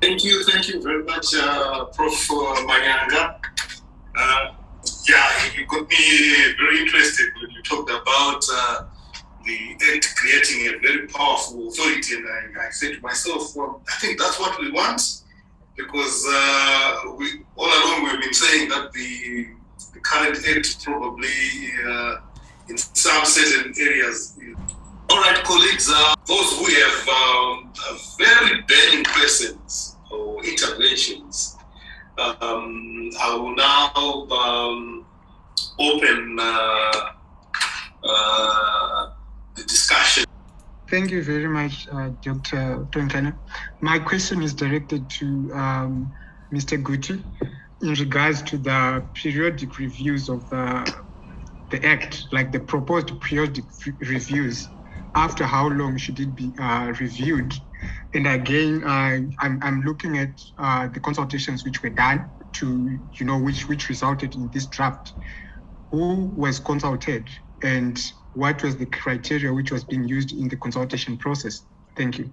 Thank you very much, Prof. Manyanga. You got me very interested when you talked about the act creating a very powerful authority, and I said to myself, well, I think that's what we want, because we all along we've been saying that the current act probably in some certain areas. All right, colleagues, those who have very burning questions or interventions, I will now open the discussion. Thank you very much, Dr. Tonkana. My question is directed to Mr. Gucci in regards to the periodic reviews of the Act, like the proposed periodic reviews. After how long should it be reviewed? And again, I'm looking at the consultations which were done to, which resulted in this draft. Who was consulted and what was the criteria which was being used in the consultation process? Thank you.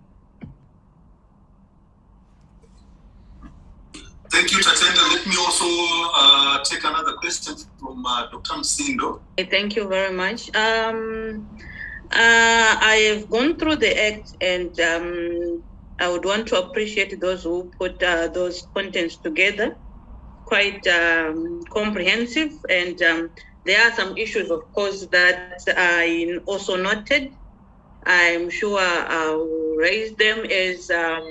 Thank you, Tatenda. Let me also take another question from Dr. Msindo. Thank you very much. I have gone through the Act, and I would want to appreciate those who put those contents together. Quite comprehensive, and there are some issues, of course, that I also noted. I'm sure I'll raise them as a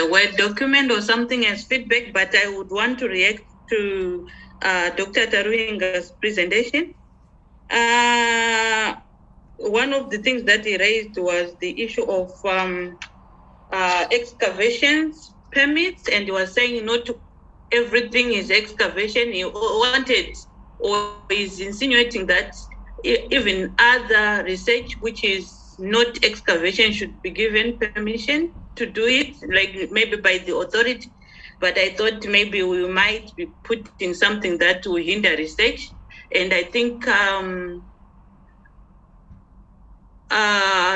Word document or something as feedback, but I would want to react to Dr. Taruhinga's presentation. One of the things that he raised was the issue of excavations permits, and he was saying not everything is excavation. He wanted, or is insinuating, that even other research which is not excavation should be given permission to do it, like maybe by the authority. But I thought maybe we might be putting something that will hinder research. And I think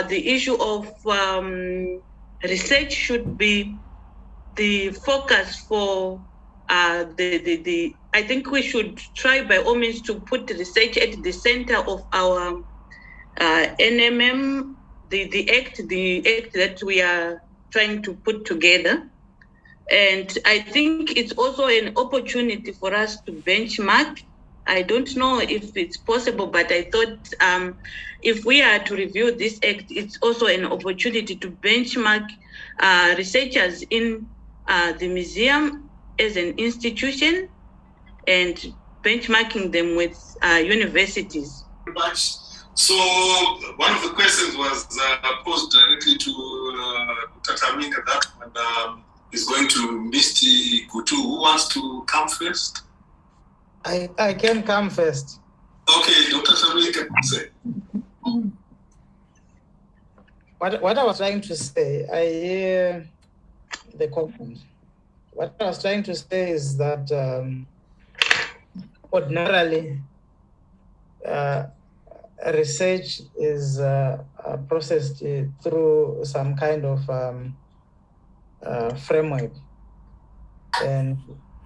the issue of research should be the focus for I think we should try by all means to put research at the center of our NMM, the act that we are trying to put together. And I think it's also an opportunity for us to benchmark. I don't know if it's possible, but I thought if we are to review this act, it's also an opportunity to benchmark researchers in the museum as an institution and benchmarking them with universities. Very much. So one of the questions was posed directly to Dr. Taminga, that one is going to Misty Kutu. Who wants to come first? I can come first. Okay, Dr. Taminga, say. What I was trying to say, I hear the comment. What I was trying to say is that ordinarily research is processed through some kind of framework, and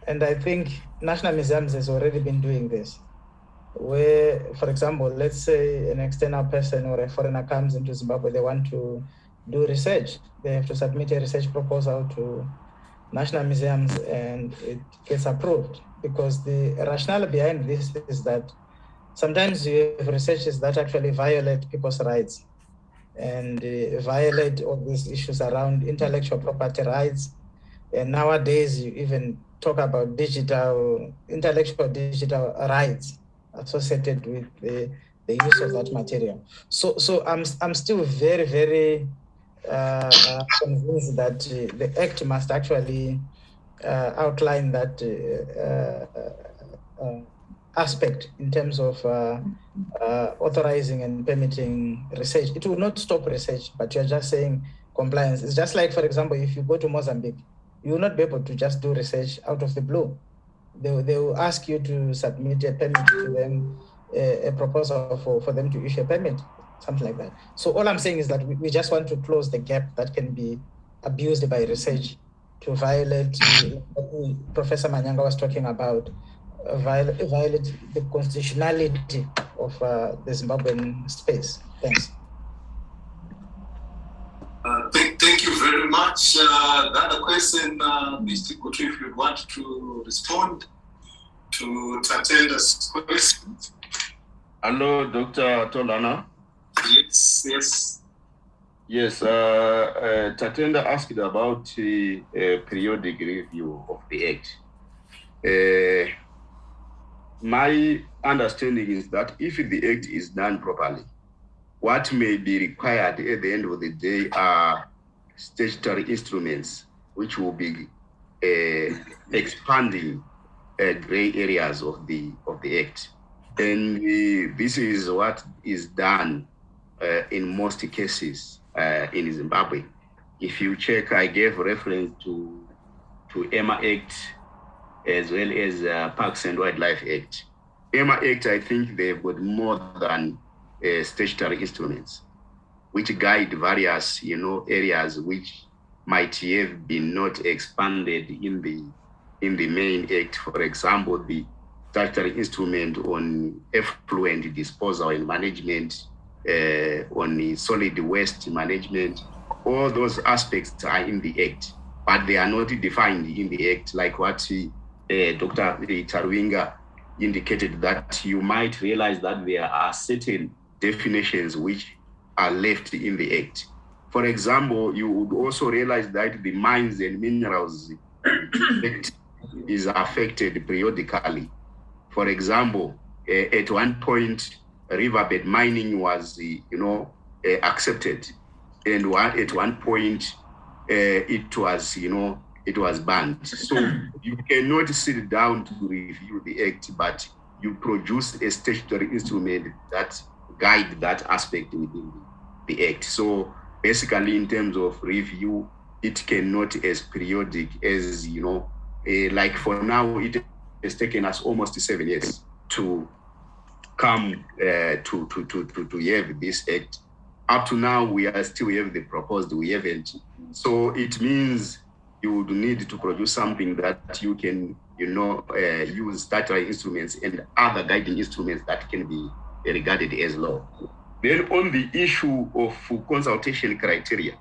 I think National Museums has already been doing this, where, for example, let's say an external person or a foreigner comes into Zimbabwe, they want to do research, they have to submit a research proposal to National Museums and it gets approved, because the rationale behind this is that sometimes you have researches that actually violate people's rights and violate all these issues around intellectual property rights. And nowadays you even talk about intellectual digital rights associated with the use of that material. So I'm still very, very convinced that the Act must actually outline that aspect in terms of authorizing and permitting research. It will not stop research, but you're just saying compliance. It's just like, for example, if you go to Mozambique, you will not be able to just do research out of the blue. They will ask you to submit a permit to them, a proposal for them to issue a permit, something like that. So all I'm saying is that we just want to close the gap that can be abused by research to violate what Professor Manyanga was talking about, violate the constitutionality of the Zimbabwean space. Thanks. Thank you very much. Another question, Mr. Gutu, if you want to respond to Tatenda's question. Hello, Dr. Tolana. Yes. Yes, Tatenda asked about a periodic review of the Act. My understanding is that if the Act is done properly, what may be required at the end of the day are statutory instruments, which will be expanding gray areas of the Act. And this is what is done in most cases in Zimbabwe. If you check, I gave reference to EMA Act as well as Parks and Wildlife Act. EMA Act, I think they've got more than statutory instruments, which guide various, areas which might have been not expanded in the main act. For example, the statutory instrument on effluent disposal and management, on the solid waste management, all those aspects are in the act, but they are not defined in the act, like what Dr. Tarwinga indicated, that you might realize that there are certain definitions which are left in the act. For example, you would also realize that the Mines and Minerals Act is affected periodically. For example, at one point, riverbed mining was, accepted, and at one point, it was banned. So you cannot sit down to review the act, but you produce a statutory instrument that guide that aspect within the act. So basically, in terms of review, it cannot as periodic as, like for now, it has taken us almost 7 years to come to have this act. Up to now, we are still have the proposed, we haven't. So it means you would need to produce something that you can, use statutory instruments and other guiding instruments that can be regarded as law. Then on the issue of consultation criteria,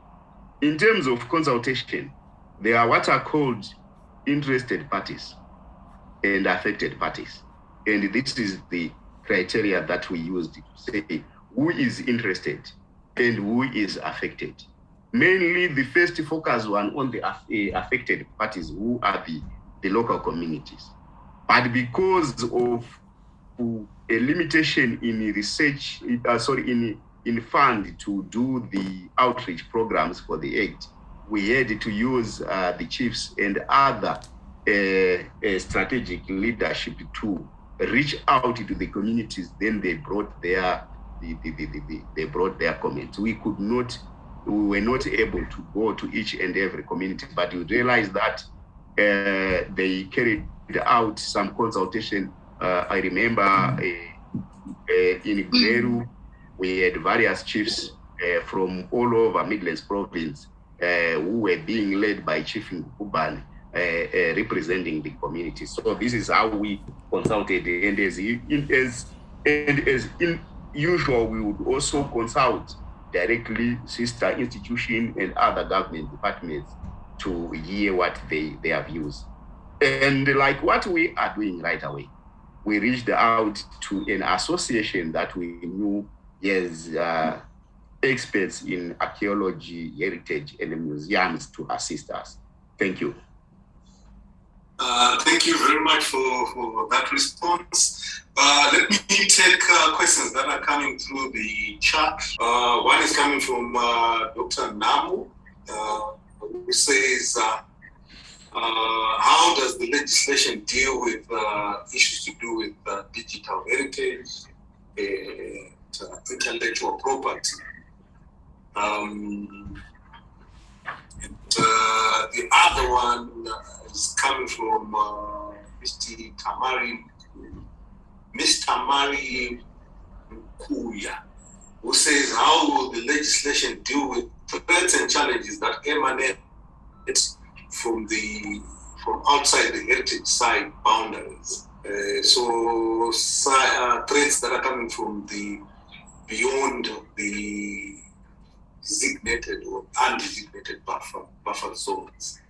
in terms of consultation, there are what are called interested parties and affected parties. And this is the criteria that we used to say who is interested and who is affected. Mainly the first focus one on the affected parties, who are the local communities. But because of a limitation in research, in fund to do the outreach programs for the act, we had to use the chiefs and other strategic leadership to reach out to the communities. Then they brought their comments. We were not able to go to each and every community, but we realized that they carried out some consultation. I remember in Gweru, we had various chiefs from all over Midlands province who were being led by Chief Nkubani, representing the community. So this is how we consulted, and as usual, we would also consult directly sister institution and other government departments to hear what their views. And like what we are doing right away, we reached out to an association that we knew as experts in archaeology, heritage, and museums to assist us. Thank you. Thank you very much for that response. Let me take questions that are coming through the chat. One is coming from Dr. Namu, who says, how does the legislation deal with issues to do with digital heritage and intellectual property? The other one is coming from Mr. Tamari Kuya, who says, how will the legislation deal with threats and challenges that emanate it's from outside the heritage site boundaries. So threats that are coming from the beyond the designated or undesignated buffer zones.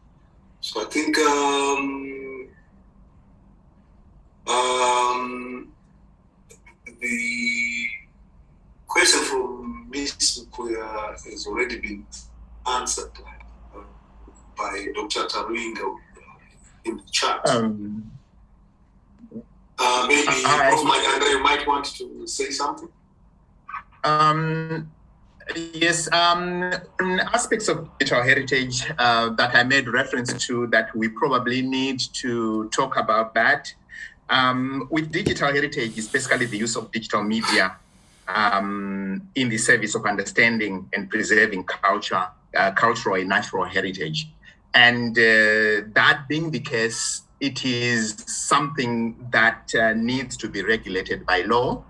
So I think the question from Ms. Mukuya has already been answered by Dr. Taruinga in the chat. Maybe Prof. Mike Andre, you might want to say something. Yes, aspects of digital heritage that I made reference to that we probably need to talk about that. With digital heritage is basically the use of digital media in the service of understanding and preserving cultural and natural heritage. And that being the case, it is something that needs to be regulated by law.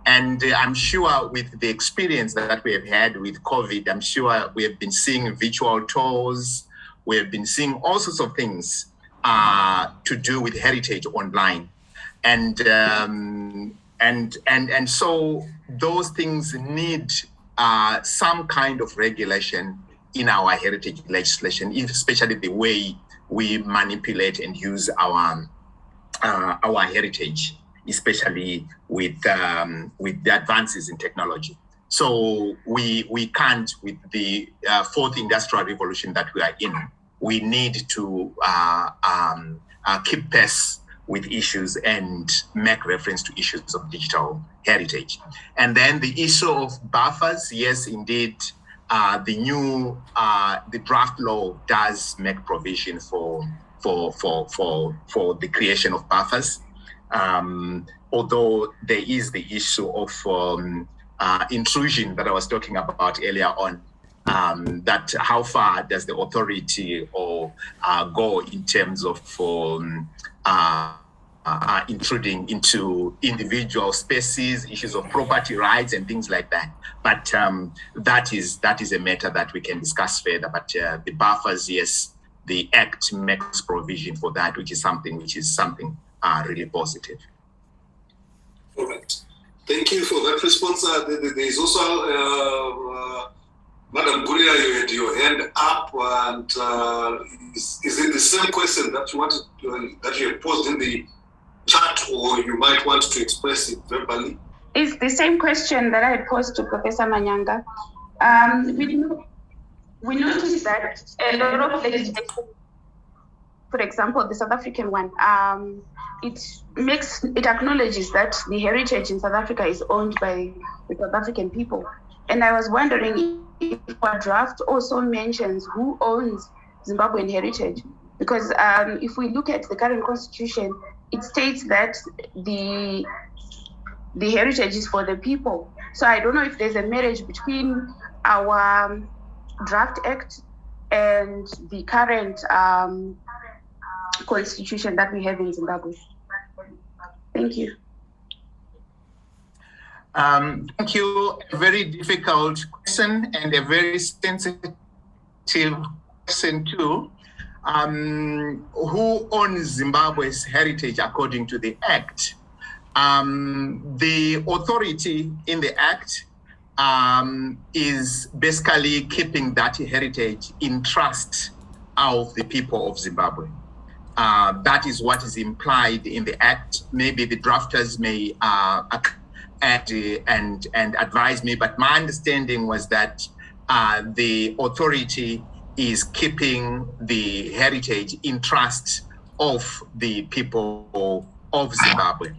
And I'm sure with the experience that we have had with COVID, I'm sure we have been seeing virtual tours, we have been seeing all sorts of things to do with heritage online. And so those things need some kind of regulation in our heritage legislation, especially the way we manipulate and use our heritage, especially with the advances in technology. So we can't, with the fourth industrial revolution that we are in, we need to keep pace with issues and make reference to issues of digital heritage. And then the issue of buffers, yes, indeed, the draft law does make provision for the creation of buffers. Although there is the issue of intrusion that I was talking about earlier on, that how far does the authority go in terms of intruding into individual spaces, issues of property rights and things like that. But that is a matter that we can discuss further. But the buffers, yes, the Act makes provision for that, which is something really positive. All right. Thank you for that response. There is also Madam Guria, you had your hand up, and is it the same question that you wanted that you have posed in the chat, or you might want to express it verbally? It's the same question that I had posed to Professor Manyanga. We noticed that a lot of legislation, for example, the South African one, it acknowledges that the heritage in South Africa is owned by the South African people. And I was wondering if our draft also mentions who owns Zimbabwean heritage. Because if we look at the current constitution, it states that the heritage is for the people. So I don't know if there's a marriage between our draft act and the current constitution that we have in Zimbabwe. Thank you. Thank you. A very difficult question and a very sensitive question too. Who owns Zimbabwe's heritage according to the Act? The authority in the Act is basically keeping that heritage in trust of the people of Zimbabwe. That is what is implied in the Act. Maybe the drafters may add and advise me, but my understanding was that the authority is keeping the heritage in trust of the people of Zimbabwe.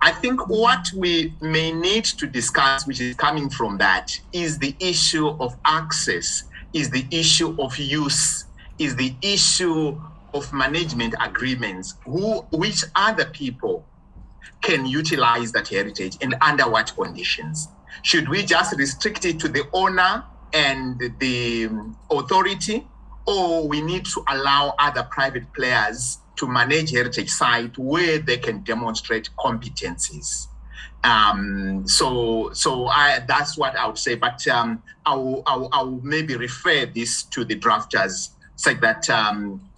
I think what we may need to discuss, which is coming from that, is the issue of access, is the issue of use, is the issue of management agreements. Which other people can utilize that heritage and under what conditions? Should we just restrict it to the owner and the authority, or we need to allow other private players to manage heritage site where they can demonstrate competencies? So that's what I would say, but I'll maybe refer this to the drafters such that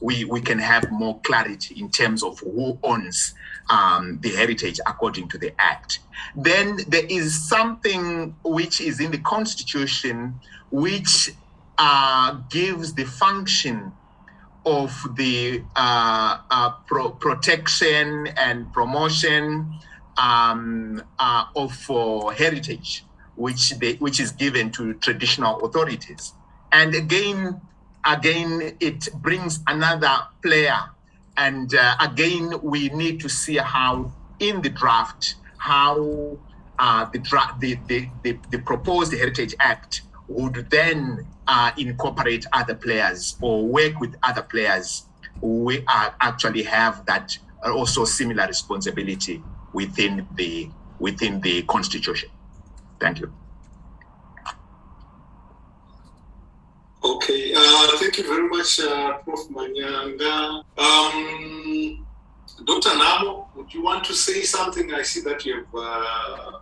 we can have more clarity in terms of who owns the heritage according to the Act. Then there is something which is in the Constitution which gives the function of the protection and promotion of heritage, which is given to traditional authorities. And again, it brings another player. And again, we need to see how in the draft, how the proposed Heritage Act would then incorporate other players or work with other players who actually have that also similar responsibility within the Constitution. Thank you. Okay, thank you very much, Prof. Manyanga. Dr. Namo, would you want to say something? I see that you have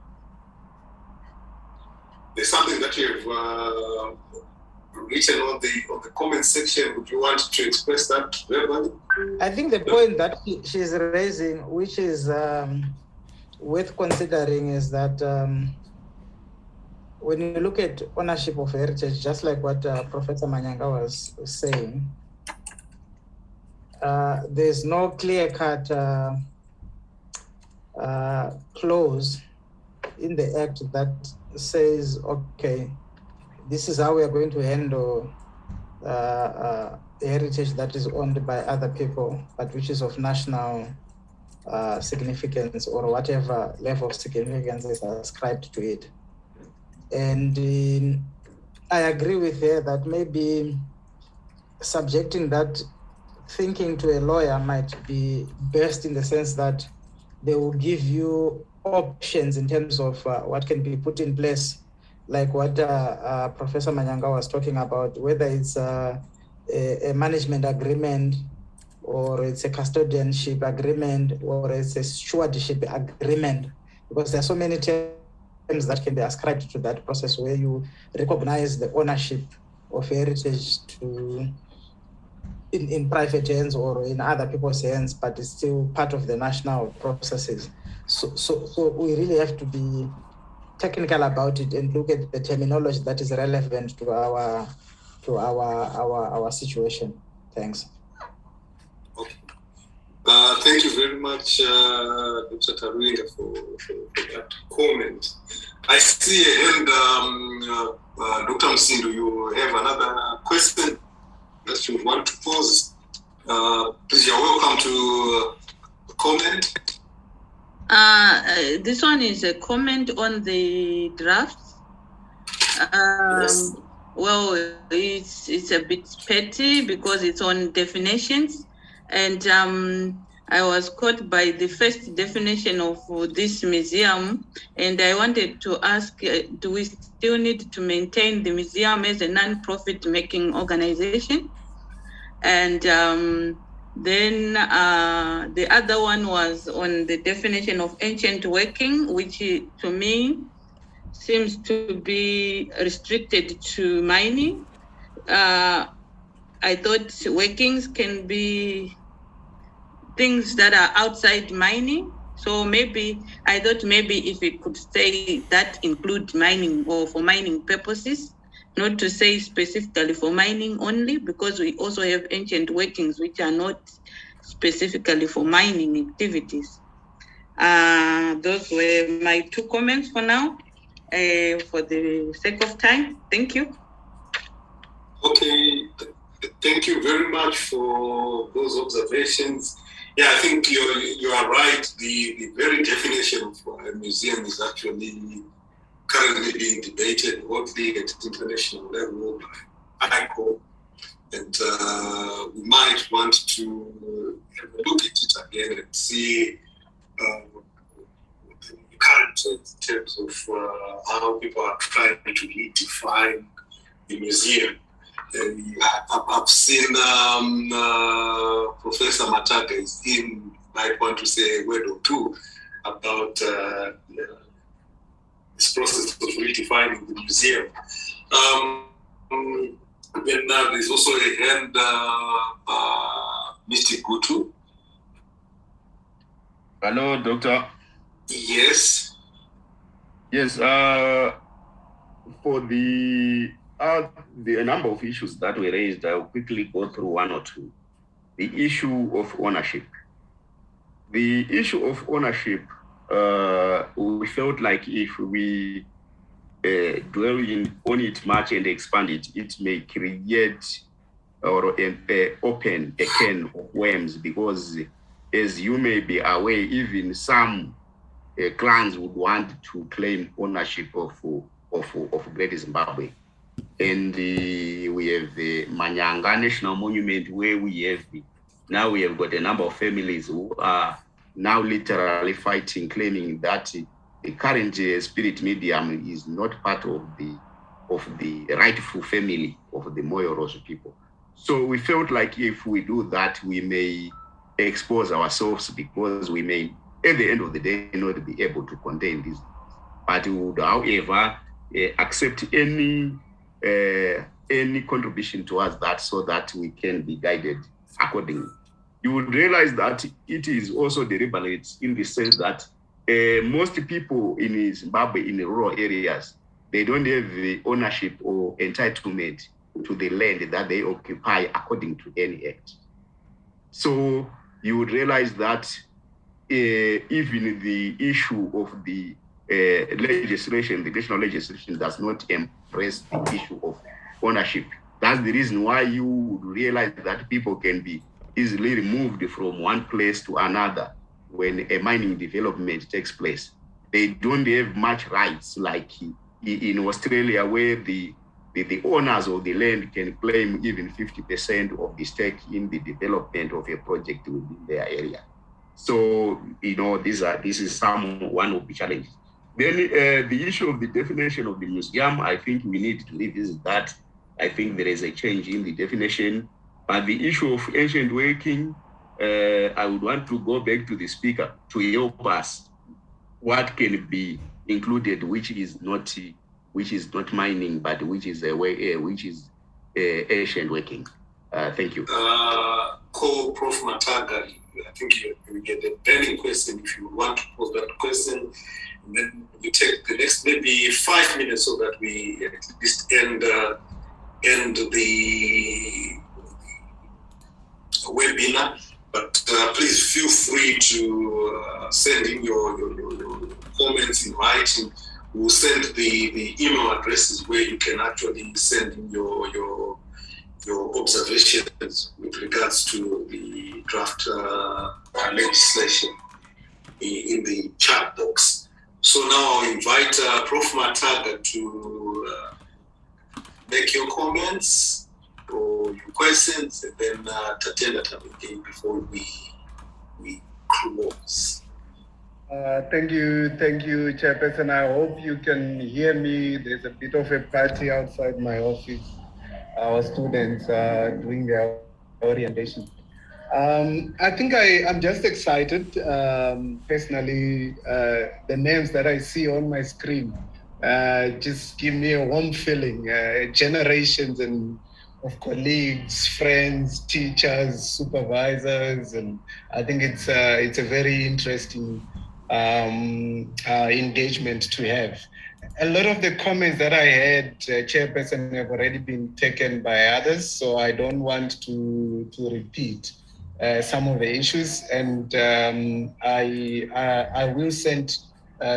there's something that you have written on the comment section. Would you want to express that verbally? I think the point that she's raising, which is worth considering, is that when you look at ownership of heritage, just like what Professor Manyanga was saying, there's no clear-cut clause in the Act that says, okay, this is how we are going to handle heritage that is owned by other people, but which is of national significance or whatever level of significance is ascribed to it. And I agree with her that maybe subjecting that thinking to a lawyer might be best, in the sense that they will give you options in terms of what can be put in place, like what Professor Manyanga was talking about, whether it's a management agreement, or it's a custodianship agreement, or it's a stewardship agreement, because there are so many terms that can be ascribed to that process, where you recognize the ownership of heritage in private hands or in other people's hands, but it's still part of the national processes. So we really have to be technical about it and look at the terminology that is relevant to our situation. Thanks. Okay. Thank you very much, Dr. Taruinga, for that comment. I see a hand, Dr. Msindo, you have another question that you want to pose. Please, you're welcome to comment. This one is a comment on the draft. Yes. Well, it's a bit petty because it's on definitions, and I was caught by the first definition of this museum, and I wanted to ask, do we still need to maintain the museum as a non-profit making organization? And then the other one was on the definition of ancient working, which to me seems to be restricted to mining. I thought workings can be things that are outside mining. So I thought maybe if it could say that include mining or for mining purposes, not to say specifically for mining only, because we also have ancient workings which are not specifically for mining activities. Those were my two comments for now, for the sake of time. Thank you. Okay, thank you very much for those observations. Yeah, I think you are right. The very definition of a museum is actually currently being debated hotly at international level by ICO, and we might want to look at it again and see the current terms of how people are trying to redefine the museum. I've seen Professor Mataga is in, might want to say a word or two about this process of redefining the museum. Then there's also a hand, Mr. Gutu. Hello, Doctor. Yes. Yes, for the number of issues that were raised, I'll quickly go through one or two. The issue of ownership. The issue of ownership, we felt like if we dwell on it much and expand it, it may create or open a can of worms, because as you may be aware, even some clans would want to claim ownership of Great Zimbabwe. And we have the Manyanga National Monument, where we have now we have got a number of families who are now literally fighting, claiming that the current spirit medium is not part of the rightful family of the Moyoroso people. So we felt like if we do that, we may expose ourselves, because we may, at the end of the day, not be able to contain this. But we would, however, accept any contribution towards that, so that we can be guided accordingly. You would realize that it is also deliberate, in the sense that most people in Zimbabwe, in the rural areas, they don't have the ownership or entitlement to the land that they occupy according to any act. So you would realize that even the issue of the legislation, the national legislation, does not embrace the issue of ownership. That's the reason why you would realize that people can be easily removed from one place to another when a mining development takes place. They don't have much rights like in Australia, where the owners of the land can claim even 50% of the stake in the development of a project within their area. So, this is one of the challenges. Then the issue of the definition of the museum, I think we need to revisit that. I think there is a change in the definition. But the issue of ancient working, I would want to go back to the speaker to help us what can be included, which is not mining, but which is ancient working. Thank you. Prof. Mataga, I think you get a burning question if you want to pose that question. And then we take the next maybe 5 minutes, so that we at least end the webinar. But please feel free to send in your comments in writing. We'll send the email addresses where you can actually send in your observations with regards to the draft legislation in the chat box. So now I'll invite Prof. Mataga to make your comments or your questions, and then Tatenda again before we close. Thank you, Chairperson. I hope you can hear me. There's a bit of a party outside my office. Our students are doing their orientation. I think I'm just excited. Personally, the names that I see on my screen just give me a warm feeling. Generations of colleagues, friends, teachers, supervisors, and I think it's a very interesting engagement to have. A lot of the comments that I had, Chairperson, have already been taken by others, so I don't want to repeat some of the issues, and I will send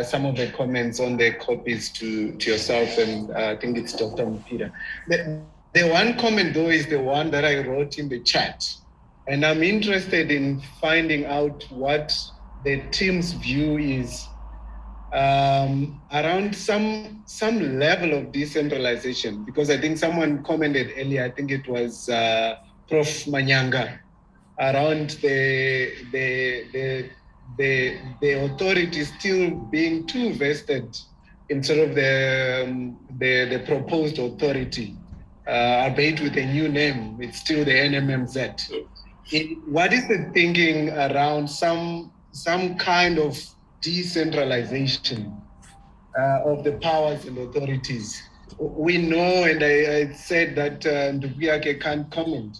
some of the comments on the copies to yourself, and I think it's Dr. Mpira. The one comment, though, is the one that I wrote in the chat, and I'm interested in finding out what the team's view is around some level of decentralization, because I think someone commented earlier, I think it was Prof. Manyanga, around the authority still being too vested in sort of the proposed authority, albeit with a new name. It's still the NMMZ. What is the thinking around some kind of decentralization of the powers and authorities we know, and I said that Ndukuyake can't comment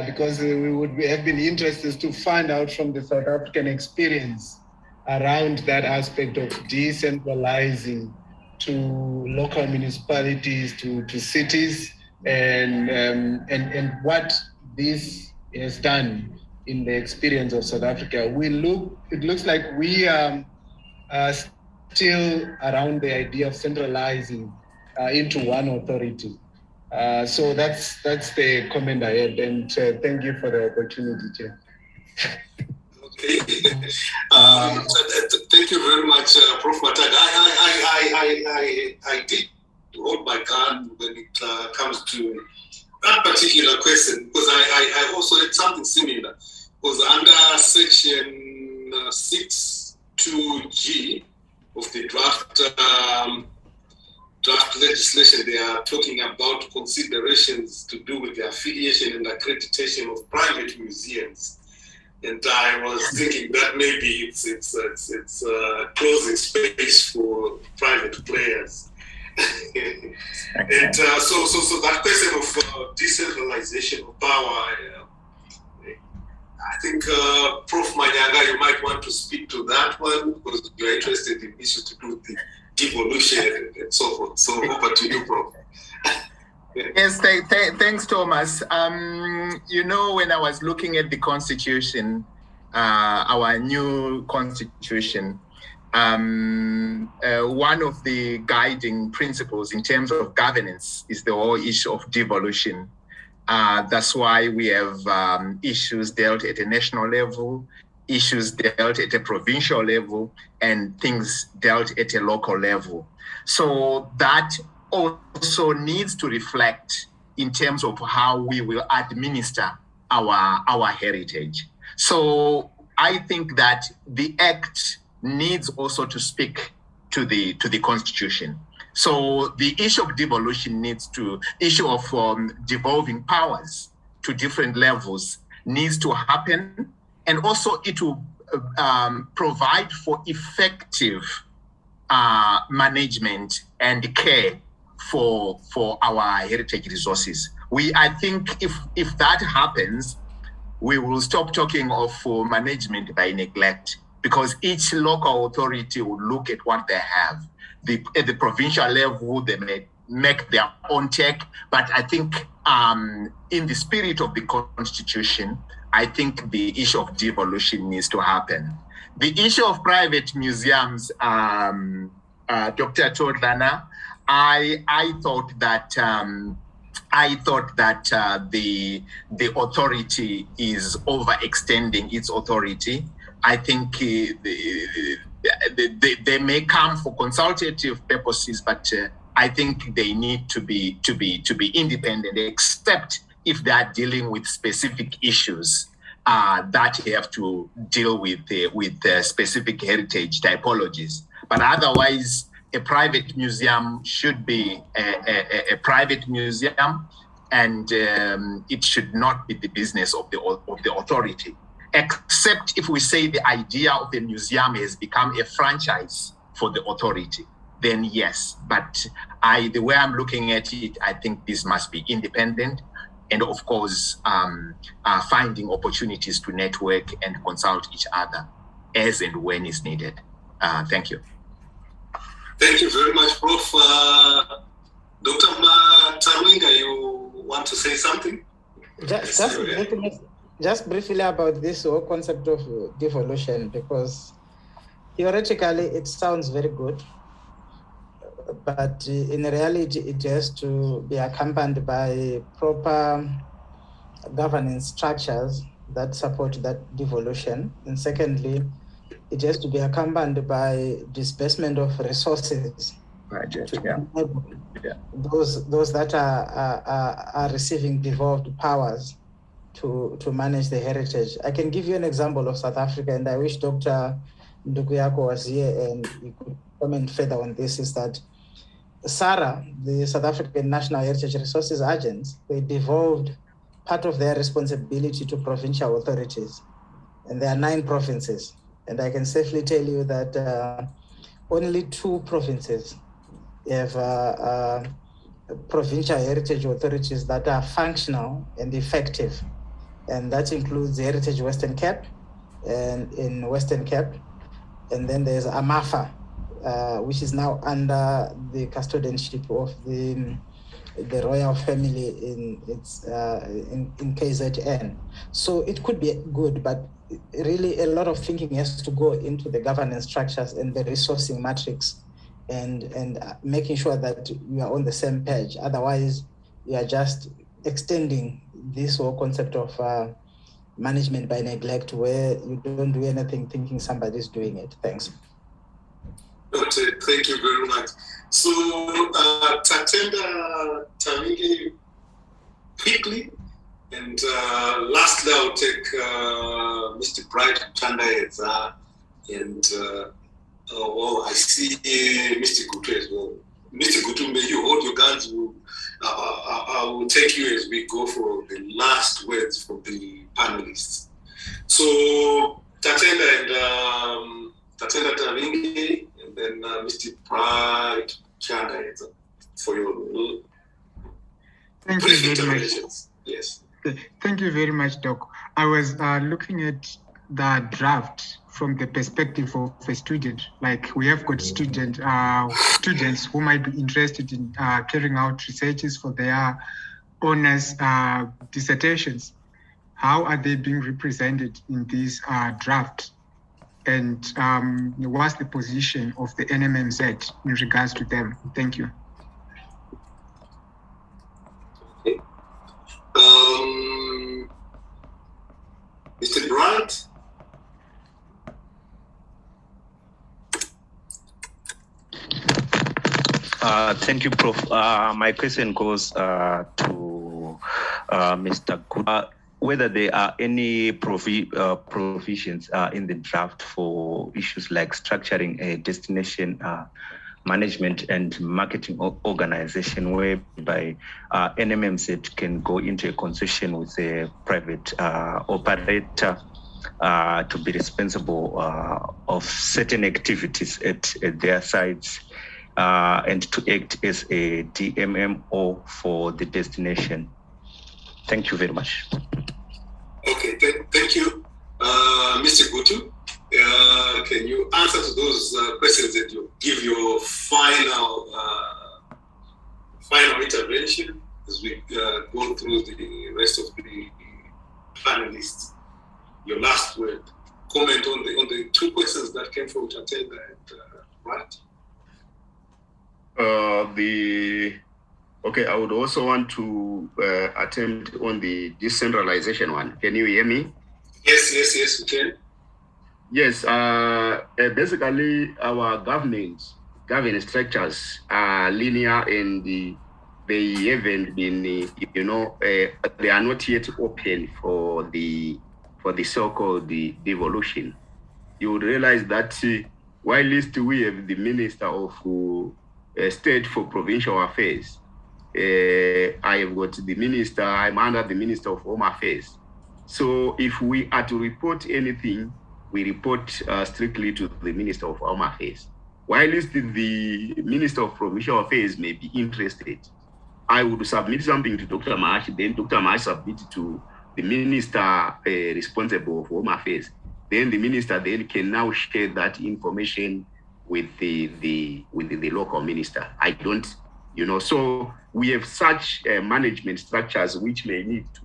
because we would have been interested to find out from the South African experience around that aspect of decentralizing to local municipalities, to cities, and what this has done in the experience of South Africa. It looks like we are still around the idea of centralizing into one authority. So that's the comment I had, and thank you for the opportunity, Chair. Okay. Thank you very much, Prof. Matag. I did hold my gun when it comes to that particular question, because I also had something similar. Because under section 6.2G of the draft legislation, they are talking about considerations to do with the affiliation and accreditation of private museums. And I was thinking that maybe it's closing space for private players. And so that question of decentralization of power, I think Prof. Manyanga, you might want to speak to that one, because you're interested in issues to do with the devolution and so forth. So over to you, Prof. Yes, thanks, Thomas. When I was looking at the Constitution, our new Constitution, one of the guiding principles in terms of governance is the whole issue of devolution. That's why we have issues dealt at a national level, issues dealt at a provincial level, and things dealt at a local level. So that also needs to reflect in terms of how we will administer our heritage. So I think that the Act needs also to speak to the Constitution. So the issue of devolution issue of devolving powers to different levels needs to happen, and also it will provide for effective management and care for our heritage resources. I think if that happens, we will stop talking of management by neglect, because each local authority will look at what they have. At the provincial level, they may make their own take, but I think in the spirit of the Constitution, I think the issue of devolution needs to happen. The issue of private museums, Dr. Todlana, I thought that the authority is overextending its authority. I think they may come for consultative purposes, but I think they need to be independent, except if they are dealing with specific issues that have to deal with specific heritage typologies. But otherwise, a private museum should be a private museum, and it should not be the business of the authority. Except if we say the idea of the museum has become a franchise for the authority, then yes. But the way I'm looking at it, I think this must be independent, and of course, finding opportunities to network and consult each other as and when is needed. Thank you. Thank you very much, Prof. Dr. Tarwinga, you want to say something? Just briefly about this whole concept of devolution, because theoretically it sounds very good, but in reality it has to be accompanied by proper governance structures that support that devolution. And secondly, it has to be accompanied by disbursement of resources. Budget, those that are receiving devolved powers to manage the heritage. I can give you an example of South Africa, and I wish Dr. Ndukuyako was here and he could comment further on this, is that SARA, the South African National Heritage Resources Agents, they devolved part of their responsibility to provincial authorities. And there are 9 provinces. And I can safely tell you that only 2 provinces have provincial heritage authorities that are functional and effective. And that includes Heritage Western Cape and in Western Cape. And then there's AMAFA, which is now under the custodianship of the royal family in KZN. So it could be good, but really a lot of thinking has to go into the governance structures and the resourcing matrix and making sure that you are on the same page. Otherwise, you are just extending this whole concept of management by neglect, where you don't do anything thinking somebody's doing it. Thanks. Okay, thank you very much. So, Tatenda Tamingi, quickly, and lastly, I'll take Mr. Bright Chandaeza, and I see Mr. Gutu as well. Mr. Gutu, may you hold your guns. I will take you as we go for the last words from the panelists. So, Tatenda and Tatenda Tamingi, and then Mr. Bright Chandaeza for your Thank brief you very much. interventions. Yes. Thank you very much, Doc. I was looking at the draft from the perspective of a student. Like, we have got students who might be interested in carrying out researches for their honors dissertations. How are they being represented in this draft? And what's the position of the NMMZ in regards to them? Thank you. Mr. Bright? Thank you, Prof. My question goes to Mr. Good. Whether there are any provisions in the draft for issues like structuring a destination management and marketing organization, whereby NMMZ can go into a concession with a private operator to be responsible of certain activities at their sites and to act as a DMMO for the destination. Thank you very much. Okay, thank you. Mr. Gutu, can you answer to those questions and you give your final intervention as we go through the rest of the panelists? Your last word. Comment on the two questions that came from Tatenda and what? Okay, I would also want to attempt on the decentralization one. Can you hear me? Yes, we can. Yes, basically our governance structures are linear and they haven't been, they are not yet open for the so-called devolution. You would realize that while we have the Minister of State for Provincial Affairs, I have got the minister, I'm under the Minister of Home Affairs. So if we are to report anything, we report strictly to the Minister of Home Affairs. While the Minister of Provincial Affairs may be interested, I would submit something to Dr. Mahash, then Dr. Mahash submit it to the Minister responsible for Home Affairs. Then the Minister then can now share that information with the local minister. I don't, so we have such management structures which may need to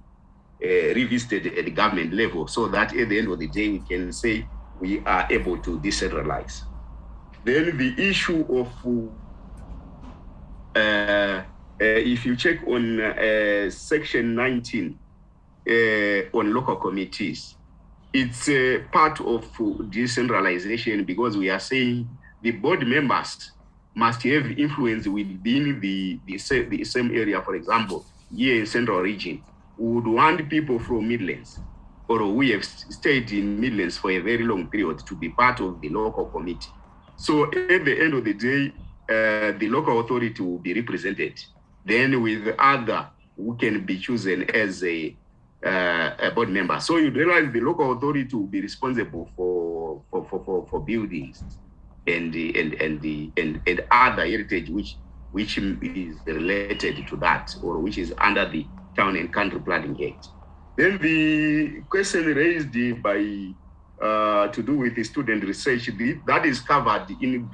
revisited at the government level, so that at the end of the day we can say we are able to decentralize. Then the issue of if you check on section 19 on local committees, it's part of decentralization, because we are saying the board members must have influence within the same area. For example, here in Central Region, we would want people from Midlands, or we have stayed in Midlands for a very long period, to be part of the local committee. So at the end of the day, the local authority will be represented, then with other who can be chosen as a board member. So you realize the local authority will be responsible for buildings and other heritage which which is related to that, or which is under the Town and Country Planning Act. Then the question raised by to do with the student research, that is covered in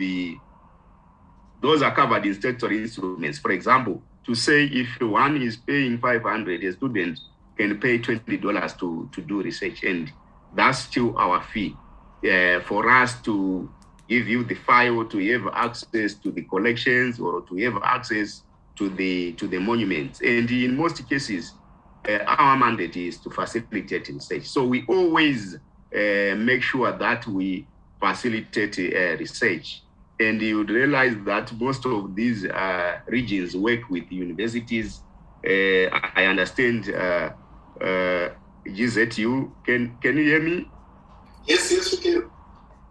those are covered in statutory instruments. For example, to say if one is paying 500, a student can pay $20 to do research, and that's still our fee. For us to give you the file, to have access to the collections, or to have access to the monuments. And in most cases, our mandate is to facilitate research. So we always make sure that we facilitate research. And you would realize that most of these regions work with universities. I understand GZU, can you hear me? Yes, we can.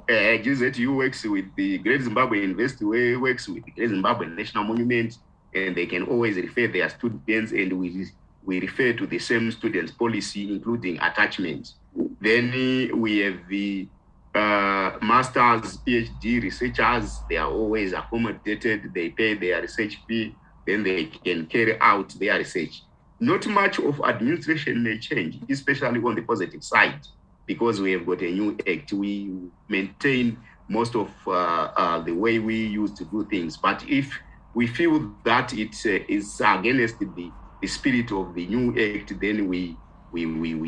GZU works with the Great Zimbabwe University, works with the Great Zimbabwe National Monument, and they can always refer their students, and we refer to the same students' policy, including attachments. Then we have the masters, PhD researchers. They are always accommodated. They pay their research fee, then they can carry out their research. Not much of administration may change, especially on the positive side, because we have got a new act. We maintain most of the way we used to do things. But if we feel that it is against the spirit of the new act, then we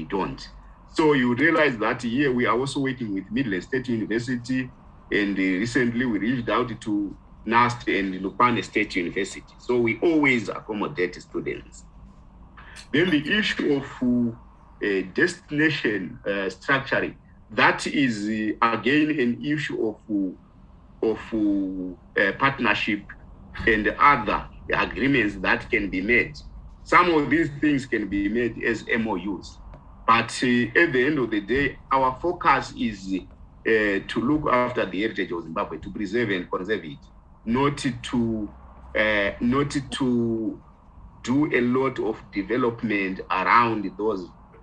don't. So you realize that here we are also working with Midland State University, and recently we reached out to NAST and Lupane State University. So we always accommodate students. Then the issue of destination structuring, that is again an issue of partnership and other agreements that can be made. Some of these things can be made as MOUs, but at the end of the day, our focus is to look after the heritage of Zimbabwe, to preserve and conserve it, not to do a lot of development around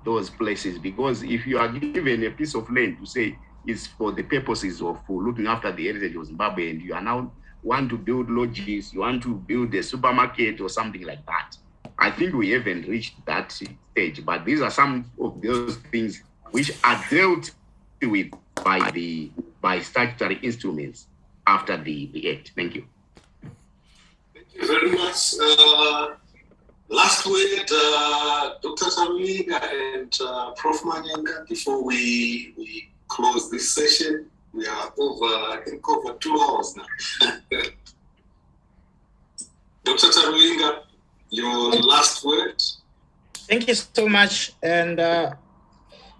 those places. Because if you are given a piece of land to say it's for the purposes of looking after the heritage of Zimbabwe, and you are now want to build lodges, you want to build a supermarket or something like that, I think we haven't reached that stage. But these are some of those things which are dealt with by statutory instruments after the act. Thank you. Thank you very much. Last word, Dr. Tarulinga and Prof. Manyanga, before we close this session. We are over 2 hours now. Dr. Tarulinga, your last word. Thank you so much. And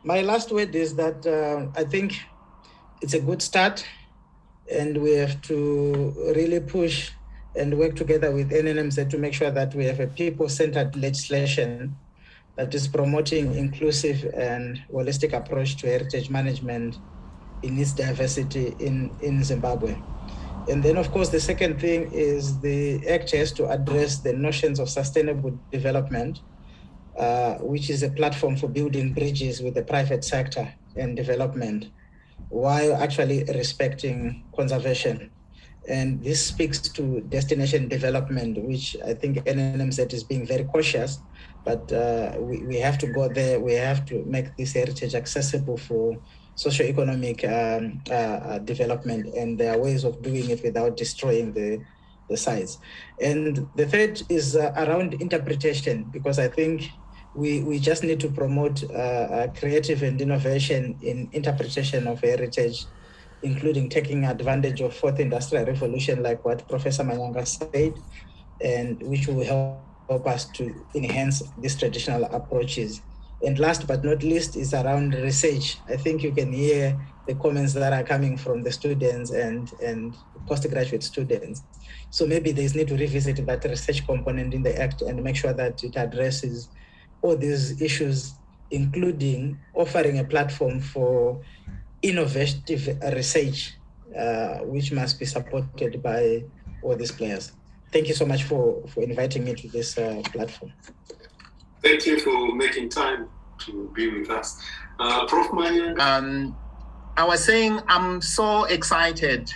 my last word is that I think it's a good start, and we have to really push and work together with NMMZ to make sure that we have a people-centered legislation that is promoting inclusive and holistic approach to heritage management in its diversity in Zimbabwe. And then, of course, the second thing is the Act has to address the notions of sustainable development, which is a platform for building bridges with the private sector and development, while actually respecting conservation. And this speaks to destination development, which I think NMMZ is being very cautious, but we have to go there. We have to make this heritage accessible for socioeconomic development, and there are ways of doing it without destroying the sites. And the third is around interpretation, because I think we just need to promote creative and innovation in interpretation of heritage, including taking advantage of fourth industrial revolution, like what Professor Manyanga said, and which will help us to enhance these traditional approaches. And last but not least is around research. I think you can hear the comments that are coming from the students and postgraduate students. So maybe there's need to revisit that research component in the Act and make sure that it addresses all these issues, including offering a platform for innovative research, which must be supported by all these players. Thank you so much for inviting me to this platform. Thank you for making time to be with us. Prof. Manyanga. I was saying I'm so excited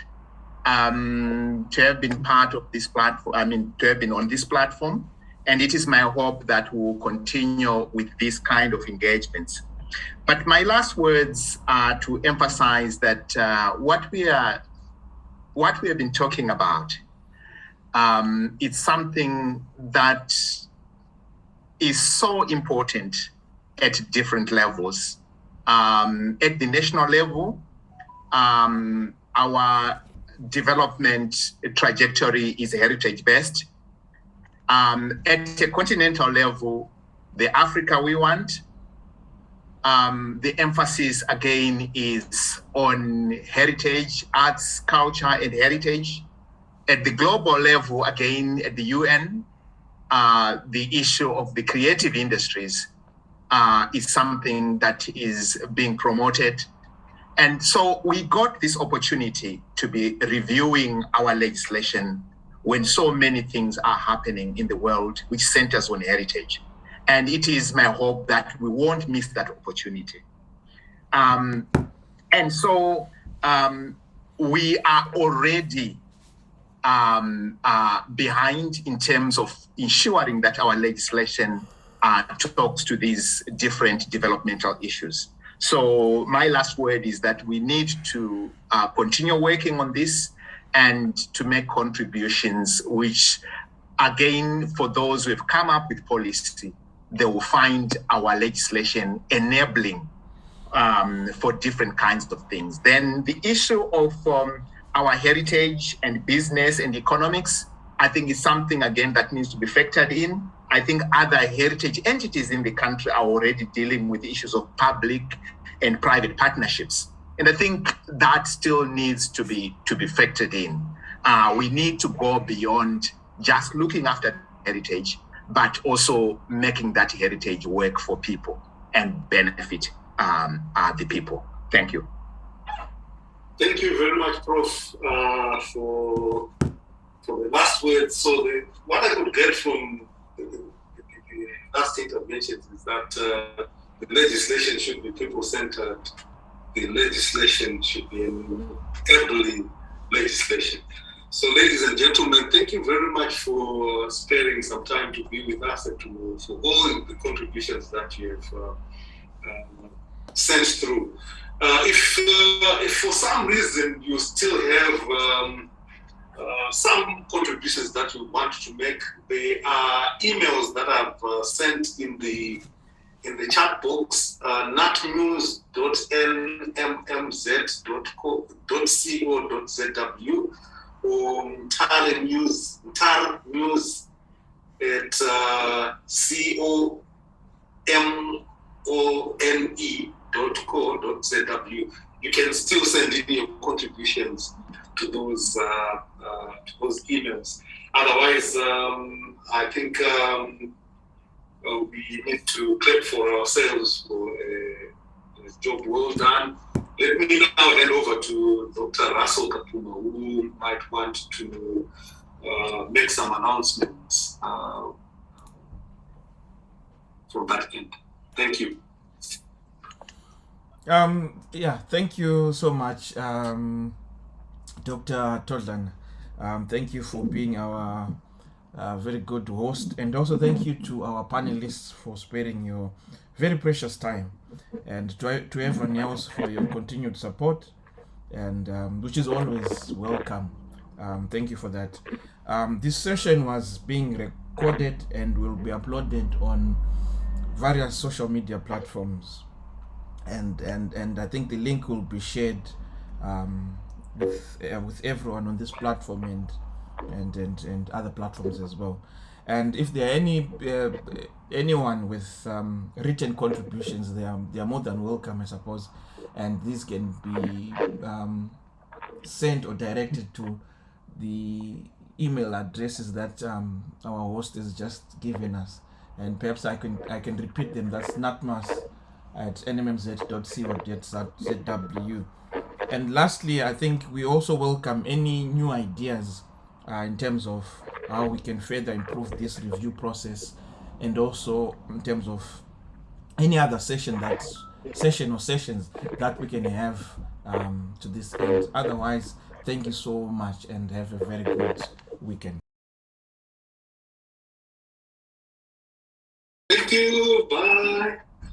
to have been part of this platform, to have been on this platform. And it is my hope that we will continue with this kind of engagements. But my last words are to emphasize that what we have been talking about, it's something that is so important at different levels. At the national level, our development trajectory is heritage-based. At a continental level, the Africa we want, the emphasis again is on heritage, arts, culture, and heritage. At the global level, again, at the UN, the issue of the creative industries is something that is being promoted. And so we got this opportunity to be reviewing our legislation when so many things are happening in the world which centers on heritage. And it is my hope that we won't miss that opportunity. And so we are already behind in terms of ensuring that our legislation talks to these different developmental issues. So my last word is that we need to continue working on this and to make contributions which, again, for those who have come up with policy, they will find our legislation enabling for different kinds of things. Then the issue of our heritage and business and economics, I think is something, again, that needs to be factored in. I think other heritage entities in the country are already dealing with issues of public and private partnerships. And I think that still needs to be factored in. We need to go beyond just looking after heritage, but also making that heritage work for people and benefit the people. Thank you. Thank you very much, Prof, for the last words. So what I could get from the last interventions is that the legislation should be people-centered. The legislation should be enabling legislation. So, ladies and gentlemen, thank you very much for sparing some time to be with us and for all the contributions that you have sent through. If for some reason you still have some contributions that you want to make, there are emails that I've sent in the chat box, natnews.nmmz.co.zw or Tar News at comone.co.zw. You can still send in your contributions to those emails. Otherwise, I think we need to clap for ourselves for a job well done. Let me now hand over to Dr. Russell Kapuma, who might want to make some announcements from that end. Thank you. Thank you so much, Dr. Todlan. Thank you for being our very good host, and also thank you to our panelists for sparing your very precious time, and to everyone else for your continued support, and which is always welcome. Thank you for that. This session was being recorded and will be uploaded on various social media platforms, and I think the link will be shared with everyone on this platform and other platforms as well. And if there are anyone with written contributions, they are more than welcome, I suppose, and these can be sent or directed to the email addresses that our host has just given us, and perhaps I can repeat them. That's natmas@nmmz.co.zw. And lastly, I think we also welcome any new ideas in terms of how we can further improve this review process, and also in terms of any other session or sessions that we can have to this end. Otherwise, Thank you so much and have a very good weekend. Thank you. Bye.